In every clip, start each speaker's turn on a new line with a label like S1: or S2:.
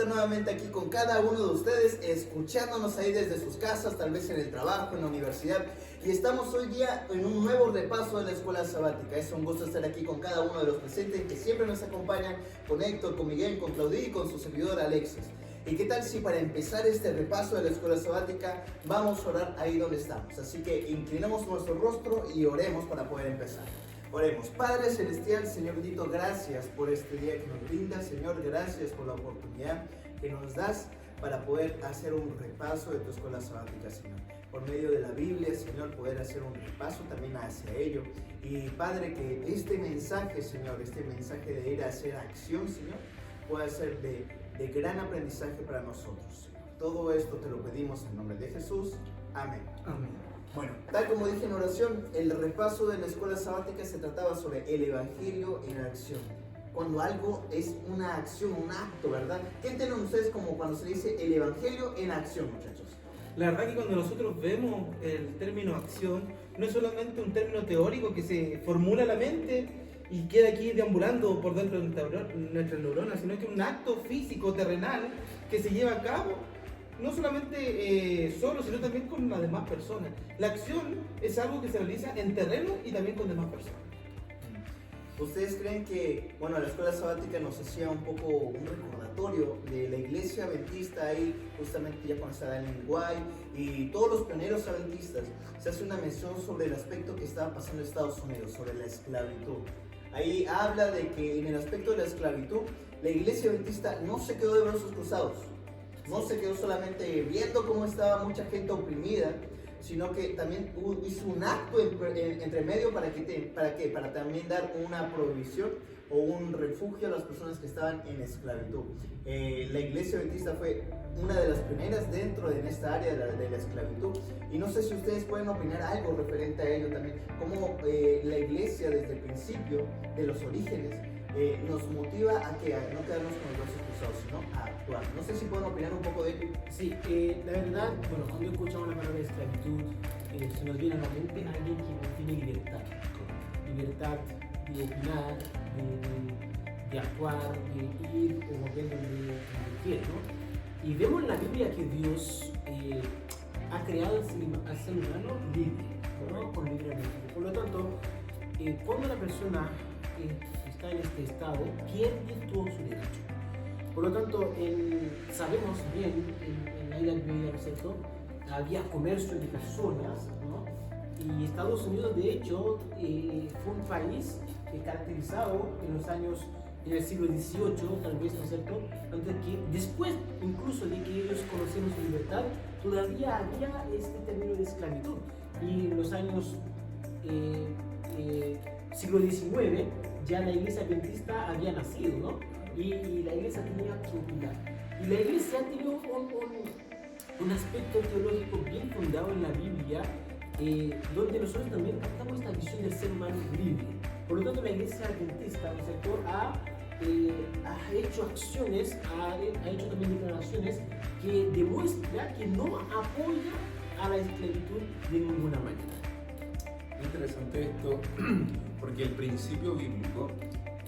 S1: estar nuevamente aquí con cada uno de ustedes, escuchándonos ahí desde sus casas, tal vez en el trabajo, en la universidad. Y estamos hoy día en un nuevo repaso de la escuela sabática. Es un gusto estar aquí con cada uno de los presentes que siempre nos acompañan, con Héctor, con Miguel, con Claudia y con su servidor Alexis. ¿Y qué tal si para empezar este repaso de la escuela sabática vamos a orar ahí donde estamos? Así que inclinamos nuestro rostro y oremos para poder empezar. Oremos. Padre Celestial, Señor bendito, gracias por este día que nos brindas. Señor, gracias por la oportunidad que nos das para poder hacer un repaso de tu escuela sabática, Señor. Por medio de la Biblia, Señor, poder hacer un repaso también hacia ello. Y Padre, que este mensaje, Señor, este mensaje de ir a hacer acción, Señor, pueda ser de gran aprendizaje para nosotros, Señor. Todo esto te lo pedimos en nombre de Jesús. Amén.
S2: Amén.
S1: Bueno, tal como dije en oración, el repaso de la escuela sabática se trataba sobre el evangelio en acción. Cuando algo es una acción, un acto, ¿verdad? ¿Qué entienden ustedes como cuando se dice el evangelio en acción, muchachos?
S2: La verdad que cuando nosotros vemos el término acción, no es solamente un término teórico que se formula en la mente y queda aquí deambulando por dentro de nuestras neuronas, sino que un acto físico, terrenal, que se lleva a cabo no solamente solo, sino también con las demás personas. La acción es algo que se realiza en terreno y también con demás personas.
S1: ¿Ustedes creen que, bueno, la escuela sabática nos hacía un poco un recordatorio de la iglesia adventista ahí, justamente ya cuando estaba en Uruguay, y todos los pioneros adventistas? Se hace una mención sobre el aspecto que estaba pasando en Estados Unidos, sobre la esclavitud. Ahí habla de que en el aspecto de la esclavitud, la iglesia adventista no se quedó de brazos cruzados. No se quedó solamente viendo cómo estaba mucha gente oprimida, sino que también hizo un acto entre medio para también dar una provisión o un refugio a las personas que estaban en esclavitud. La iglesia adventista fue una de las primeras dentro de esta área de la esclavitud, y no sé si ustedes pueden opinar algo referente a ello también, cómo la iglesia desde el principio de los orígenes nos motiva a no quedarnos con los brazos cruzados, sino a actuar. No sé si pueden opinar un poco de ello.
S3: Sí, la verdad, bueno, cuando escuchamos la palabra esclavitud, se nos viene a la mente alguien que tiene libertad. Libertad de opinar, de actuar, de ir o mover donde quiere, ¿no? Y vemos en la Biblia que Dios ha creado al ser humano libre, ¿no? Con libre albedrío. Por lo tanto, cuando la persona está en este estado, pierde todo su derecho. Por lo tanto, sabemos bien en la Edad Media, ¿no es cierto?, había comercio de personas, ¿no? Y Estados Unidos, de hecho, fue un país caracterizado en el siglo XVIII, tal vez, ¿no es cierto?, donde que después incluso de que ellos conocieron su libertad, todavía había este término de esclavitud. Y en los años siglo XIX, ya la iglesia adventista había nacido, ¿no? Y la iglesia tenía que opinar. Y la iglesia tiene un aspecto teológico bien fundado en la Biblia, donde nosotros también captamos esta visión del ser humano libre. Por lo tanto, la iglesia adventista, ¿no es cierto?, ha hecho acciones, ha hecho también declaraciones que demuestran que no apoya a la esclavitud de ninguna manera.
S4: Interesante esto, porque el principio bíblico,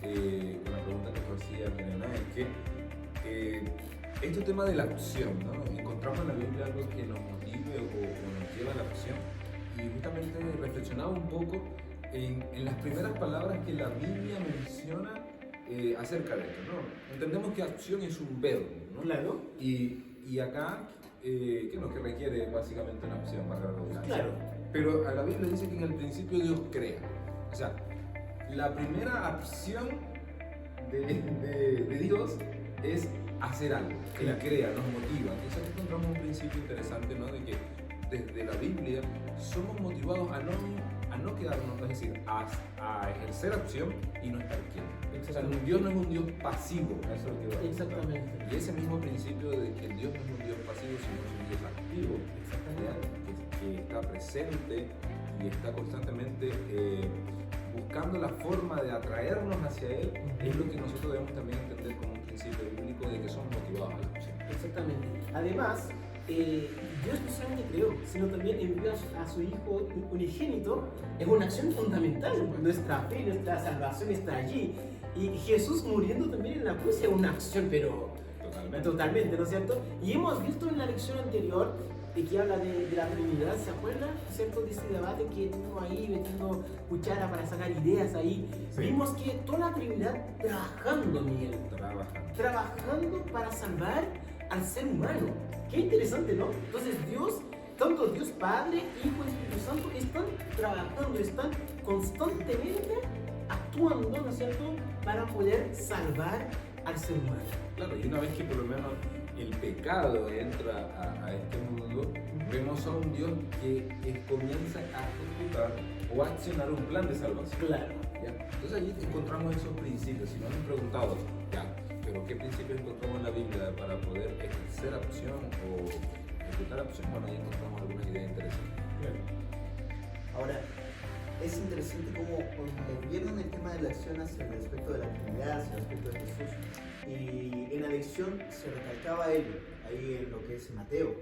S4: con la pregunta que tú hacías, Elena, es que este tema de la acción, ¿no? Encontramos en la Biblia algo que nos motive o nos lleva a la acción, y justamente reflexionaba un poco en las primeras palabras que la Biblia menciona acerca de esto, ¿no? Entendemos que acción es un verbo, ¿no?
S3: Claro.
S4: Y acá, ¿qué es lo que requiere básicamente una acción, para la redundancia?
S3: Claro.
S4: Pero a la Biblia dice que en el principio Dios crea. O sea, la primera acción de Dios es hacer algo. Él crea, nos motiva. Entonces encontramos un principio interesante, ¿no? De que desde la Biblia somos motivados a no quedarnos, es decir, a ejercer acción y no estar quietos. O sea, Dios no es un Dios pasivo, eso es lo que va.
S3: Exactamente.
S4: Y ese mismo principio de que Dios no es un Dios pasivo, sino es un Dios activo, que está presente y está constantemente buscando la forma de atraernos hacia Él, es lo que nosotros debemos también entender como un principio bíblico de que somos motivados a la acción.
S3: Exactamente. Además, Dios no solamente creó, sino también envió a su Hijo unigénito. Es una acción fundamental. Nuestra fe, nuestra salvación está allí. Y Jesús muriendo también en la cruz es una acción, pero Totalmente, ¿no es cierto? Y hemos visto en la lección anterior que habla de la Trinidad, ¿se acuerdan? ¿Cierto? De ese debate que uno ahí metiendo cuchara para sacar ideas ahí.
S4: Sí.
S3: Vimos que toda la Trinidad trabajando, Miguel. Trabajando para salvar al ser humano. Qué interesante, ¿no? Entonces Dios, tanto Dios Padre, Hijo y Espíritu Santo están trabajando, están constantemente actuando, ¿no es cierto?, para poder salvar al ser humano.
S4: Claro, y una vez que por lo menos el pecado entra a este mundo, vemos a un Dios que comienza a ejecutar o a accionar un plan de salvación.
S3: Claro.
S4: ¿Ya? Entonces allí encontramos esos principios. Si nos han preguntado, ya, pero ¿qué principios encontramos en la Biblia para poder ejercer opción o ejecutar opción? Bueno, ahí encontramos algunas ideas interesantes.
S1: Ahora, es interesante cómo vieron el tema de la acción hacia el respecto de la Trinidad, hacia el respecto de Jesús. Y en la lección se recalcaba ello, ahí en lo que es Mateo.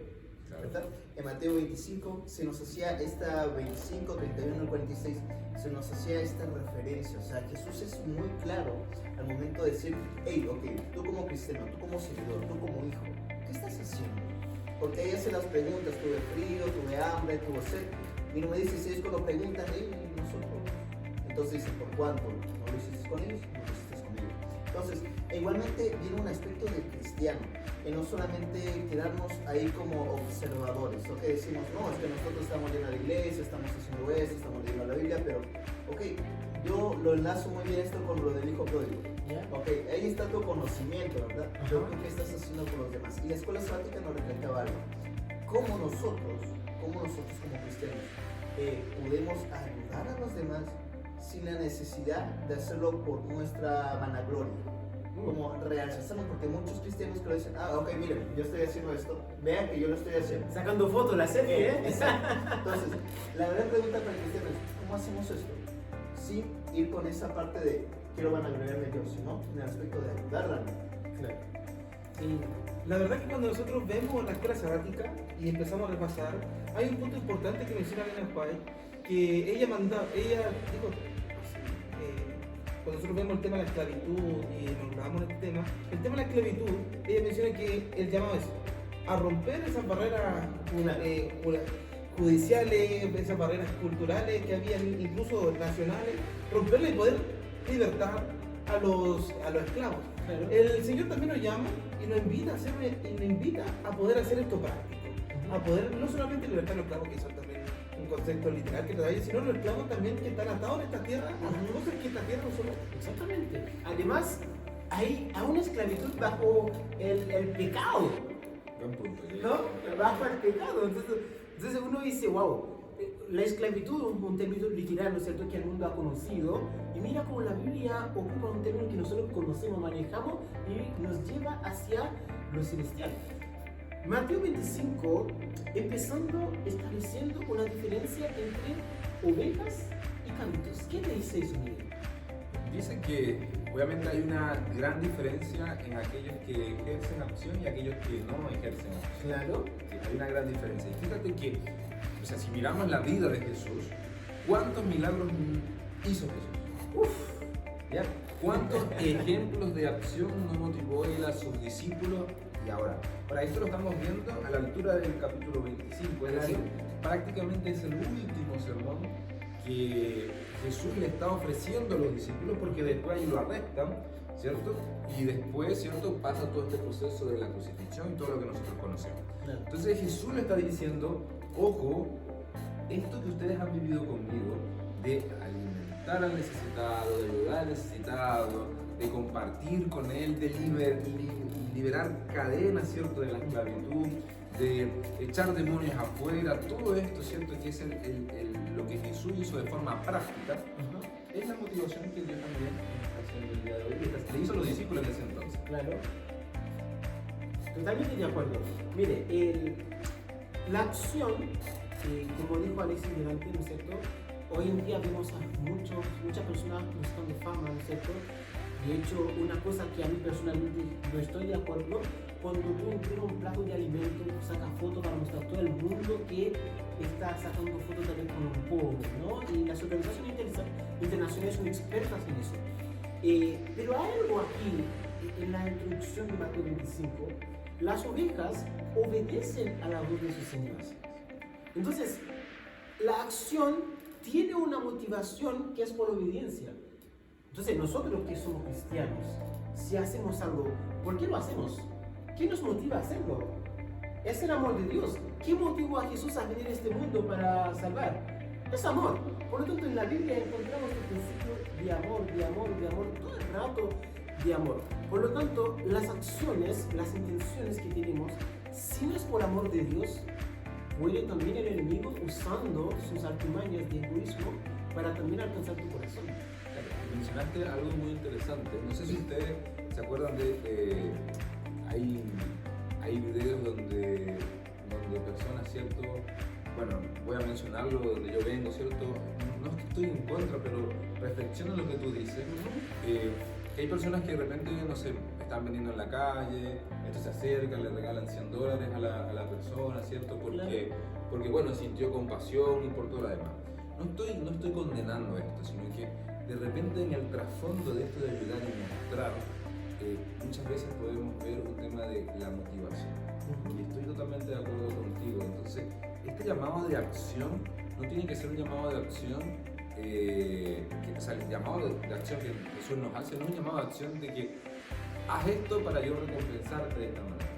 S1: ¿Verdad? En Mateo 25 se nos hacía esta 25, 31 y 46, se nos hacía esta referencia. O sea, Jesús es muy claro al momento de decir, hey, ok, tú como cristiano, tú como seguidor, tú como hijo, ¿qué estás haciendo? Porque ahí hace las preguntas, tuve frío, tuve hambre, tuve sed. Y no me dice, si ellos cuando preguntan, hey, nosotros. Entonces dice, ¿por cuánto? ¿No lo hiciste con ellos? No lo hiciste conmigo. Entonces, igualmente viene un aspecto de cristiano, que no solamente quedarnos ahí como observadores, o que decimos, no, es que nosotros estamos yendo a la iglesia, estamos haciendo esto, estamos leyendo la Biblia, pero, ok, yo lo enlazo muy bien esto con lo del hijo pródigo.
S3: ¿Ya?
S1: Ok, ahí está tu conocimiento, ¿verdad? Pero ¿qué estás haciendo con los demás? Y la escuela sabática nos recalcaba algo. ¿Cómo nosotros como cristianos, podemos ayudar a los demás sin la necesidad de hacerlo por nuestra vanagloria? Como realzarnos, porque muchos cristianos que lo dicen, ok, miren, yo estoy haciendo esto, vean que yo lo estoy haciendo.
S3: Sacando fotos, la selfie, ¿eh?
S1: Exacto. Entonces, la gran pregunta para el cristiano es, ¿cómo hacemos esto? Sin ir con esa parte de quiero vanagloriarme yo, sino en el aspecto de ayudar a la gente.
S3: Claro.
S2: La verdad que cuando nosotros vemos la escuela sabática y empezamos a repasar, hay un punto importante que menciona Elena White, que ella dijo, cuando nosotros vemos el tema de la esclavitud y nos grabamos en este tema, el tema de la esclavitud, ella menciona que el llamado es a romper esas barreras judiciales, esas barreras culturales que había, incluso nacionales, romperla y poder libertar a los esclavos.
S3: Claro.
S2: El Señor también nos llama y nos invita a poder hacer esto práctico, a poder no solamente libertar a los esclavos, que son también un concepto literal que trae, sino los esclavos también que están atados en esta tierra, a las cosas que esta tierra no son.
S3: Exactamente. Además, hay una esclavitud bajo el pecado,
S4: Buen punto.
S3: ¿no? Bajo el pecado. Entonces uno dice, wow, la esclavitud es un término literal, ¿no es cierto?, que el mundo ha conocido. Y mira cómo la Biblia ocupa un término que nosotros conocemos, manejamos y nos lleva hacia lo celestial. Mateo 25, empezando estableciendo una diferencia entre ovejas y cabritos. ¿Qué te dice eso, Miguel?
S4: Dice que obviamente hay una gran diferencia en aquellos que ejercen acción y aquellos que no ejercen acción.
S3: Claro.
S4: Sí, hay una gran diferencia. Y fíjate que, o sea, si miramos la vida de Jesús, ¿cuántos milagros hizo Jesús?
S3: Uf.
S4: ¿Ya? ¿Cuántos ejemplos de acción no motivó él a sus discípulos? Y ahora, para esto lo estamos viendo a la altura del capítulo 25, es decir, prácticamente es el último sermón que Jesús le está ofreciendo a los discípulos, porque después ahí lo arrestan, ¿cierto? Y después, ¿cierto?, pasa todo este proceso de la crucifixión y todo lo que nosotros conocemos.
S3: Claro.
S4: Entonces Jesús le está diciendo, ojo, esto que ustedes han vivido conmigo, de alimentar al necesitado, de ayudar al necesitado, de compartir con él, de liberar cadenas, ¿cierto?, de la esclavitud, de echar demonios afuera, todo esto, ¿cierto?, que es lo que Jesús hizo de forma práctica, es la motivación que Dios también está haciendo el día de hoy, le hizo a los discípulos en ese entonces.
S3: Claro. Totalmente de acuerdo. Mire, la acción, como dijo Alexis delante, ¿no es cierto? Hoy en día vemos a muchas personas buscando fama, ¿no es cierto? De hecho, una cosa que a mí personalmente no estoy de acuerdo, cuando tú entregas un plato de alimento, sacas fotos para mostrar a todo el mundo que está sacando fotos también con un pobre, ¿no? Y las organizaciones internacionales son expertas en eso. Pero hay algo aquí en la introducción de Mateo 25, las ovejas obedecen a la voz de sus señores. Entonces, la acción tiene una motivación que es por obediencia. Entonces, nosotros que somos cristianos, si hacemos algo, ¿por qué lo hacemos? ¿Qué nos motiva a hacerlo? Es el amor de Dios. ¿Qué motivó a Jesús a venir a este mundo para salvar? Es amor. Por lo tanto, en la Biblia encontramos el principio de amor, todo el rato de amor. Por lo tanto, las acciones, las intenciones que tenemos, si no es por amor de Dios, puede también el enemigo usando sus artimañas de egoísmo para también alcanzar tu corazón.
S4: Mencionaste algo muy interesante. No sé si ustedes se acuerdan de hay videos donde personas, ¿cierto? Bueno, voy a mencionarlo donde yo vengo, ¿cierto? No es que estoy en contra, pero reflexiona lo que tú dices. Hay personas que de repente, no sé, están vendiendo en la calle, entonces se acercan, le regalan $100 a la persona, ¿cierto? Porque bueno, sintió compasión y por todo lo demás. No estoy condenando esto, sino que de repente en el trasfondo de esto de ayudar y mostrar, muchas veces podemos ver un tema de la motivación. Y estoy totalmente de acuerdo contigo. Entonces, este llamado de acción no tiene que ser un llamado de acción, o sea, el llamado de acción que Jesús nos hace no es un llamado de acción de que haz esto para yo recompensarte de esta manera,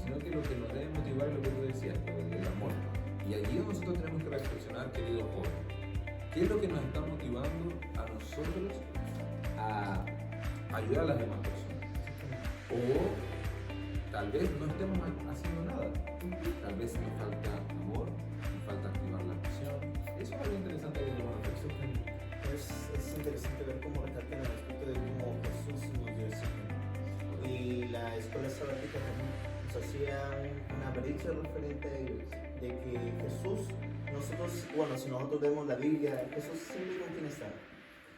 S4: sino que lo que nos debe motivar es lo que tú decías, el amor. Y allí nosotros tenemos que reflexionar, queridos jóvenes, ¿qué es lo que nos está motivando a nosotros a ayudar a las demás personas? O tal vez no estemos haciendo nada, tal vez nos falta amor, nos falta activar la acción. Eso es algo interesante que debemos reflexionar.
S1: Es interesante ver cómo recalcan el aspecto de cómo Jesús nos dio ese ejemplo. Y la escuela sabática también nos hacía una brecha referente a ello, de que Jesús, si nosotros vemos la Biblia, Jesús siempre con quién está.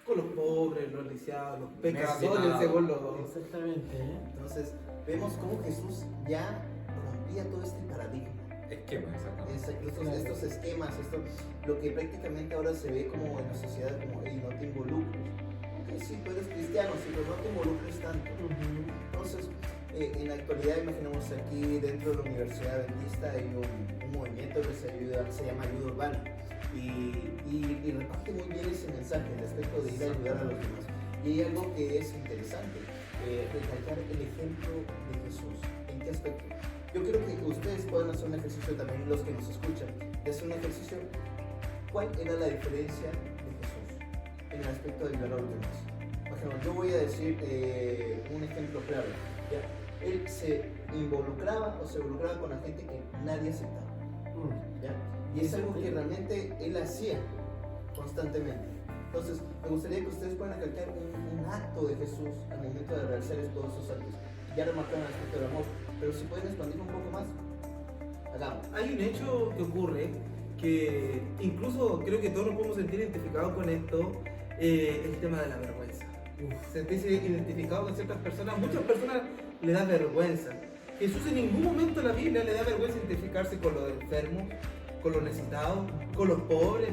S2: Con los pobres, los lisiados, los pecadores, según los...
S3: Exactamente.
S1: Entonces, vemos cómo Jesús ya rompía todo este paradigma.
S4: Esquema, exactamente.
S1: Estos esquemas, lo que prácticamente ahora se ve como en la sociedad como, hey, no te involucres. Ok, sí, tú eres cristiano, sí, pero no te involucres tanto. Entonces, en la actualidad, imaginemos aquí dentro de la Universidad Adventista hay un movimiento que se llama Ayuda Urbana. Y reparte muy bien ese mensaje, el aspecto de ir a ayudar a los demás. Y hay algo que es interesante, recalcar el ejemplo de Jesús. ¿En qué aspecto? Yo creo que ustedes pueden hacer un ejercicio también, los que nos escuchan, de hacer un ejercicio. ¿Cuál era la diferencia de Jesús en el aspecto de ayudar a los demás? Por ejemplo, yo voy a decir un ejemplo claro. ¿Ya? Él se involucraba con la gente que nadie aceptaba. ¿Ya? Y es algo que realmente él hacía constantemente. Entonces, me gustaría que ustedes puedan recalcar un acto de Jesús al momento de realizar todos esos actos. Ya remarcaron el aspecto del amor, pero si pueden expandir un poco más, hagamos.
S2: Hay un hecho que ocurre que incluso creo que todos nos podemos sentir identificados con esto, el tema de la vergüenza. Sentirse identificado con ciertas personas, muchas personas le da vergüenza. Jesús en ningún momento en la Biblia le da vergüenza identificarse con los enfermos, con los necesitados, con los pobres,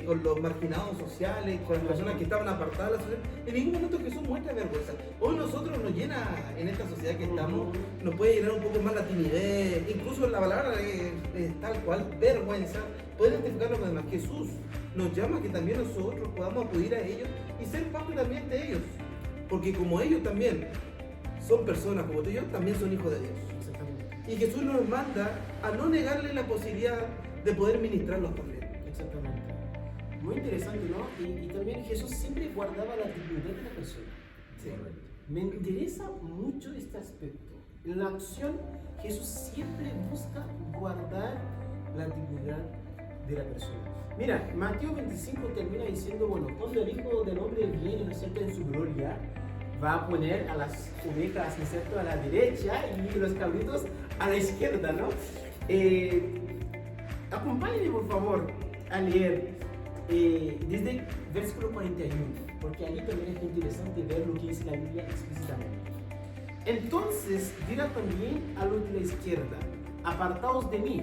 S2: con los marginados sociales, con las personas que estaban apartadas de la sociedad. En ningún momento Jesús muestra vergüenza. Hoy nosotros nos llena, en esta sociedad que estamos, nos puede llenar un poco más la timidez, incluso la palabra es tal cual, vergüenza, puede identificarlo con los demás. Jesús nos llama a que también nosotros podamos acudir a ellos y ser parte también de ellos, porque como ellos también son personas como tú y yo, también son hijos de Dios. Y Jesús nos manda a no negarle la posibilidad de poder ministrarlos también.
S3: Exactamente. Muy interesante, ¿no? Y también Jesús siempre guardaba la dignidad de la persona.
S2: Sí.
S3: Me interesa mucho este aspecto. En la acción, Jesús siempre busca guardar la dignidad de la persona. Mira, Mateo 25 termina diciendo, bueno, cuando el Hijo del Hombre viene, ¿no es cierto?, en su gloria, va a poner a las ovejas, ¿no es cierto?, a la derecha y los cabritos a la izquierda, ¿no? Acompáñenme, por favor, a leer desde el versículo 41, porque ahí también es interesante ver lo que dice la Biblia explícitamente. Entonces dirá también a los de la izquierda, apartaos de mí,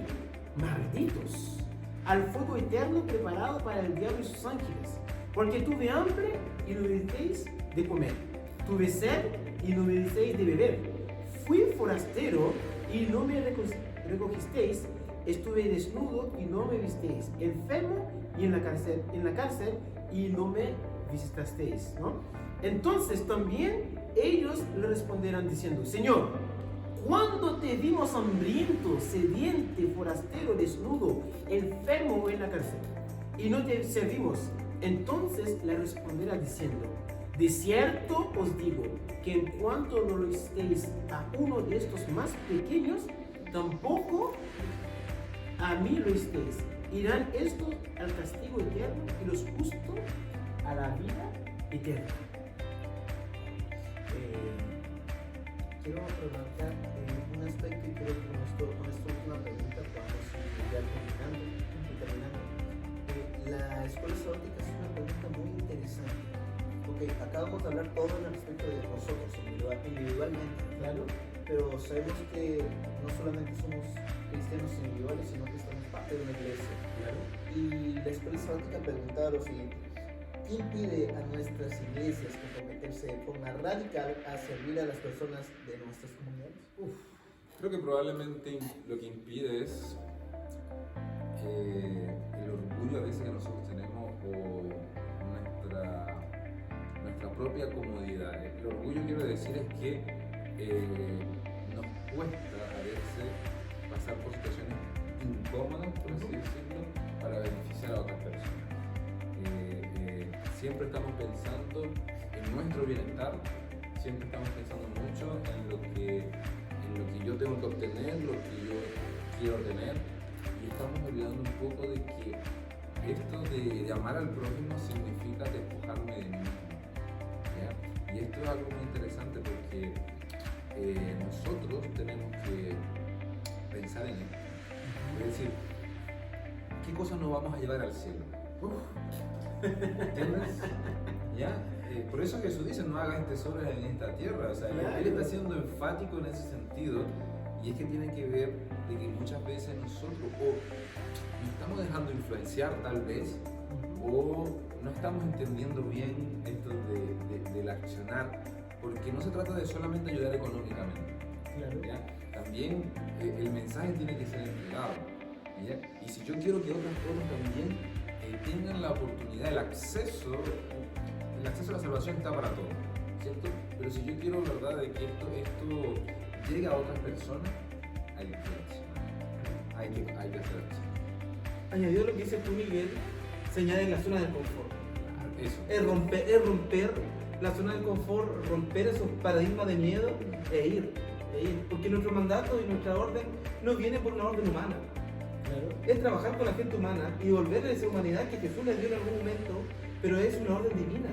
S3: malditos, al fuego eterno preparado para el diablo y sus ángeles, porque tuve hambre y no me disteis de comer, Tuve sed y no me disteis de beber. Fui forastero y no me recogisteis. Estuve desnudo y no me visteis. Enfermo y en la cárcel y no me visitasteis, ¿no? Entonces también ellos le responderán diciendo: Señor, ¿cuándo te vimos hambriento, sediente, forastero, desnudo, enfermo o en la cárcel, y no te servimos? Entonces le responderá diciendo: de cierto os digo que en cuanto no lo hicisteis a uno de estos más pequeños, tampoco a mí lo hicisteis. Irán estos al castigo eterno y los justos a la vida eterna.
S1: Quiero preguntar un aspecto y creo que con esta última pregunta podemos ir ya terminando. La escuela sabática es una pregunta muy interesante. Ok, acabamos de hablar todo en respecto de nosotros individualmente,
S3: Claro.
S1: pero sabemos que no solamente somos cristianos individuales, sino que somos parte de una iglesia.
S3: Claro.
S1: Y la escuela sabática preguntaba lo siguiente: ¿qué impide a nuestras iglesias comprometerse de forma radical a servir a las personas de nuestras comunidades?
S4: Creo que probablemente lo que impide es el orgullo a veces que nosotros tenemos o nuestra propia comodidad. El orgullo, quiero decir, es que nos cuesta a veces pasar por situaciones incómodas, por así decirlo, para beneficiar a otras personas. Siempre estamos pensando en nuestro bienestar, siempre estamos pensando mucho en lo que yo tengo que obtener, lo que yo quiero tener, y estamos olvidando un poco de que esto de amar al prójimo significa despojarme de mí mismo, ¿ya? Y esto es algo muy interesante porque nosotros tenemos que pensar en esto, es decir, ¿qué cosas nos vamos a llevar al cielo? ¿Entiendes? ¿Ya? Por eso Jesús dice: no hagas tesoros en esta tierra. O sea, él está siendo enfático en ese sentido, y es que tiene que ver de que muchas veces nosotros o nos estamos dejando influenciar tal vez, o no estamos entendiendo bien esto del accionar, porque no se trata de solamente ayudar económicamente.
S3: Claro.
S4: ¿Ya? También el mensaje tiene que ser entregado, ¿ya? Y si yo quiero que otras personas también tengan la oportunidad, el acceso a la salvación está para todos, ¿cierto? Pero si yo quiero, ¿verdad?, de que esto llegue a otras personas, hay que accionar, hay que hacer acción.
S2: Añadió lo que dice tú, Miguel, señala en la zona del confort.
S4: Eso.
S2: Es romper la zona del confort, romper esos paradigmas de miedo e ir. Porque nuestro mandato y nuestra orden no viene por una orden humana.
S3: Claro.
S2: Es trabajar con la gente humana y devolverle esa humanidad que Jesús les dio en algún momento, pero es una orden divina.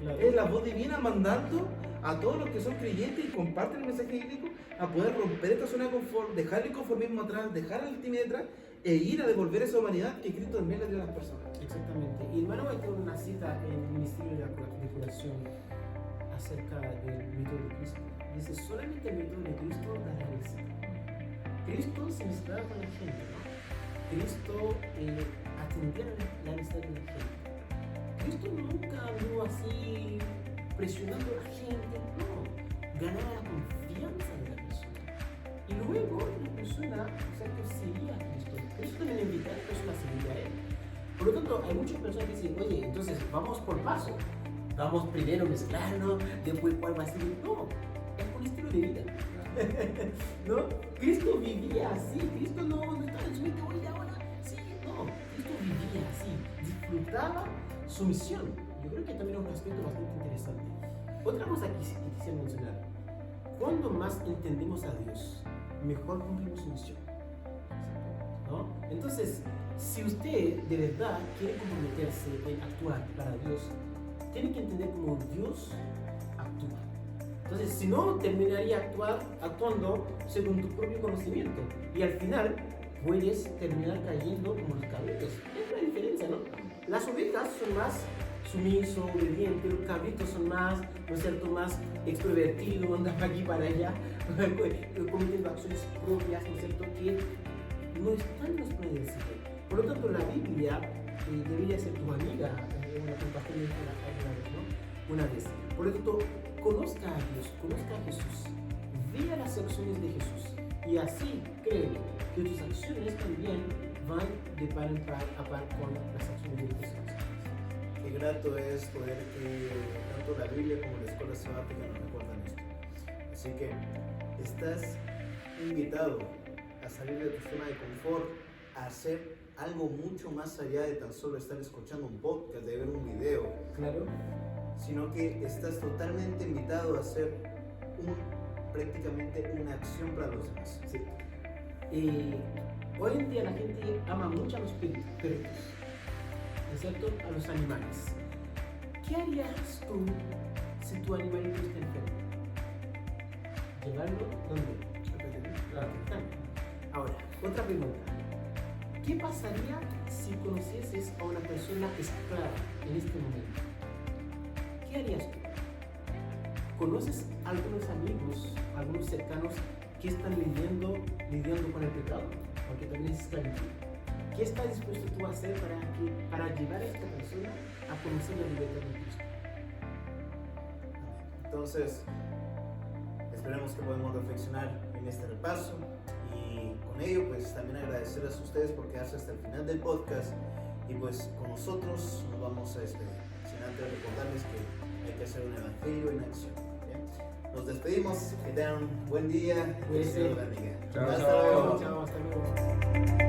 S3: Claro.
S2: Es la voz divina mandando a todos los que son creyentes y comparten el mensaje bíblico a poder romper esta zona de confort, dejar el conformismo atrás, dejar el timidez atrás e ir a devolver esa humanidad que Cristo también le dio a las personas.
S3: Exactamente. Y hermano, hay una cita en el Ministerio de Curación acerca del método de Cristo. Dice: solamente el método de Cristo da la receta. Cristo se mezclaba con la gente, ¿no? Cristo atendía la necesidad de la gente. Cristo nunca anduvo así presionando a la gente, no. Ganaba la confianza de la persona. Y luego la persona, seguía a Cristo. Cristo también invita a la persona a seguir a él. Por lo tanto, hay muchas personas que dicen: oye, entonces vamos por paso. Vamos primero a mezclarnos, después cuál va a ser. No, es un estilo de vida. ¿No? Cristo vivía así. Cristo no estaba en su mente: oye, ahora sí, no. Cristo vivía así. Disfrutaba su misión. Yo creo que también es un aspecto bastante interesante. Otra cosa que quisiera mencionar: cuando más entendemos a Dios, mejor cumplimos su misión, ¿no? Entonces, si usted de verdad quiere comprometerse en actuar para Dios, tiene que entender cómo Dios actúa. Entonces, si no, terminaría actuando según tu propio conocimiento, y al final puedes terminar cayendo como los cabritos. Es la diferencia, ¿no? Las ovejas son más sumisos, obedientes, los cabritos son más, ¿no es cierto?, más extrovertidos, andan aquí para allá, cometiendo acciones propias, ¿no es cierto?, que no están en los planes del Señor. Por lo tanto, la Biblia debería ser tu amiga, una compasión alguna vez, ¿no? una vez. Por lo tanto, conozca a Dios, conozca a Jesús, vea las acciones de Jesús y así créeme que tus acciones también van de par en par con las acciones de Jesús.
S1: Qué grato es poder que tanto la Biblia como la escuela sabática nos recuerdan esto. Así que estás invitado a salir de tu zona de confort, a hacer algo mucho más allá de tan solo estar escuchando un podcast, de ver un video,
S3: Claro.
S1: sino que estás totalmente invitado a hacer prácticamente una acción para los demás.
S3: Sí. Hoy en día la gente ama mucho a los perros, ¿no es cierto? A los animales. ¿Qué harías tú si tu animalito está enfermo? ¿Llevarlo dónde? Claro. Ahora, otra pregunta. ¿Qué pasaría si conocieses a una persona esclava en este momento? ¿Qué harías tú? ¿Conoces algunos amigos, algunos cercanos que están lidiando con el pecado? Porque también es esclavitud. ¿Qué estás dispuesto tú a hacer para llevar a esta persona a conocer la libertad de Cristo?
S1: Entonces, esperemos que podamos reflexionar en este repaso y con ello pues también agradecerles a ustedes por quedarse hasta el final del podcast y pues con nosotros nos vamos a despedir, sin antes recordarles que hay que hacer un evangelio en acción. ¿Bien? Nos despedimos, que tengan un buen día y que el Señor los bendiga.
S4: Chao,
S1: Hasta
S4: chao.
S1: luego.
S3: Chao, hasta luego.